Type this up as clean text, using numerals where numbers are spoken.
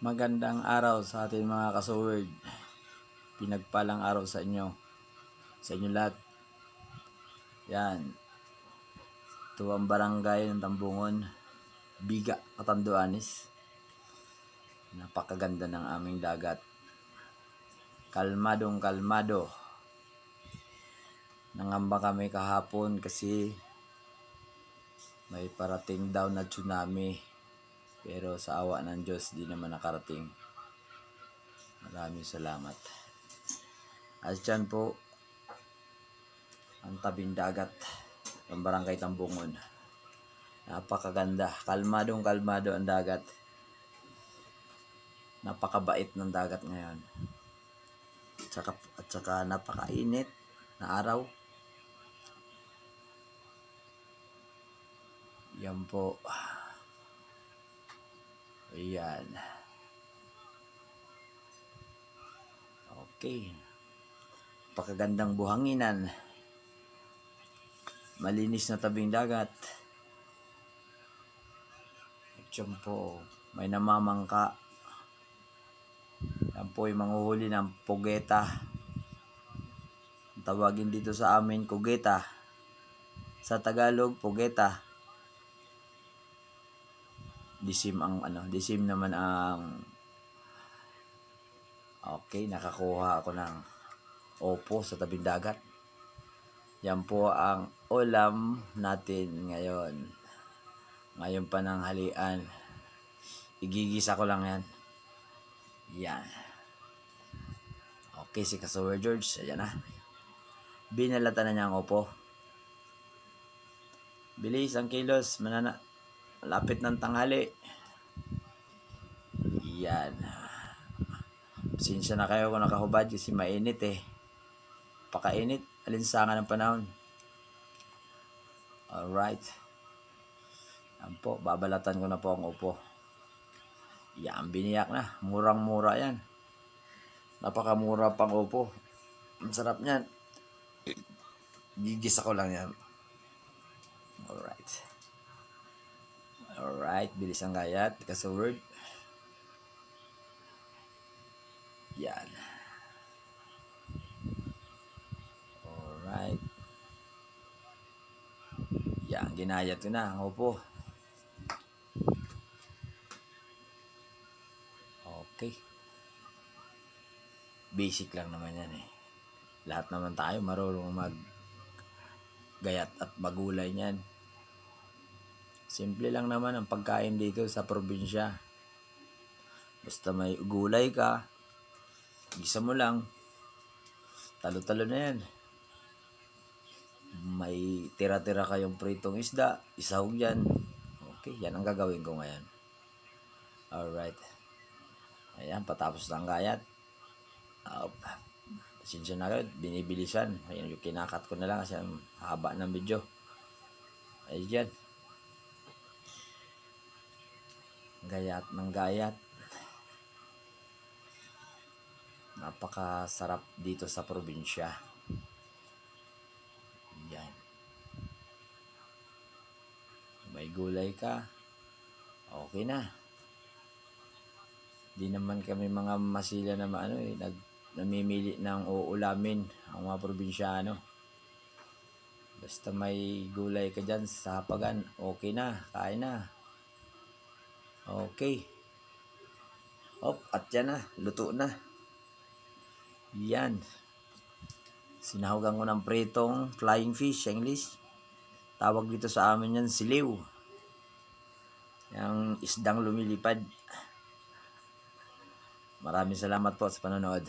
Magandang araw sa ating mga kasoword. Pinagpalang araw sa inyo. Sa inyo lahat. Yan. Ito ang barangay ng Tambungon. Biga, Catanduanes. Napakaganda ng aming dagat. Kalmadong kalmado. Nangamba kami kahapon kasi may parating daw na tsunami. Pero sa awa ng Diyos, di naman nakarating. Maraming salamat. At yan po, ang tabing dagat ng barangay Tambungon. Napakaganda. Kalmadong kalmado ang dagat. Napakabait ng dagat ngayon. At saka napakainit na araw. Yan po. Ayan. Okay. Napakagandang buhanginan. Malinis na tabing dagat. At yan po, may namamangka. Yan po yung manghuhuli ng pugeta. Tawagin dito sa amin, kugeta. Sa Tagalog, pugeta. Disim naman ang okay, nakakuha ako ng opo sa tabing dagat. Yan po ang ulam natin ngayon. Ngayon pa ng halian. Igigisa ko lang yan. Yan. Okay, si Kasower George. Ayan na. Binalata na niya ang opo. Bilis ang kilos. Lapit ng tanghali. Yan. Pasensya na kayo kung nakahubad kasi mainit eh. Pakainit. Alinsangan ng panahon. Alright. Yan po. Babalatan ko na po ang upo. Yan. Biniyak na. Murang-mura yan. Napakamura pang upo. Ang sarap niyan. Gigisa ko lang yan. Alright. Bilis ang gayat. Kasoword. Yan. Alright. Yan. Ginayat ko na ang upo. Okay. Basic lang naman yan eh. Lahat naman tayo marunong maggayat at magulay niyan. Simple lang naman ang pagkain dito sa probinsya. Basta may gulay ka, gisa mo lang, talo-talo na yan. May tira-tira kayong pritong isda, isahog yan. Okay, yan ang gagawin ko ngayon. Alright. Ayan, patapos ng gayat. Pasensya na kayo, binibilisan. Ayan, yung kinakat ko na lang kasi ang haba ng video. Ayan. Gayat ng gayat. Napakasarap dito sa probinsya. Ayan. May gulay ka, okay na. Di naman kami mga masila na namimili ng uulamin ang mga probinsyano. Basta may gulay ka dyan sa hapagan, okay na, kain na. Okay. At yan na, luto na. Yan. Sinahugan ko ng pritong flying fish sa English. Tawag dito sa amin yan, siliw. Yung isdang lumilipad. Maraming salamat po sa panonood.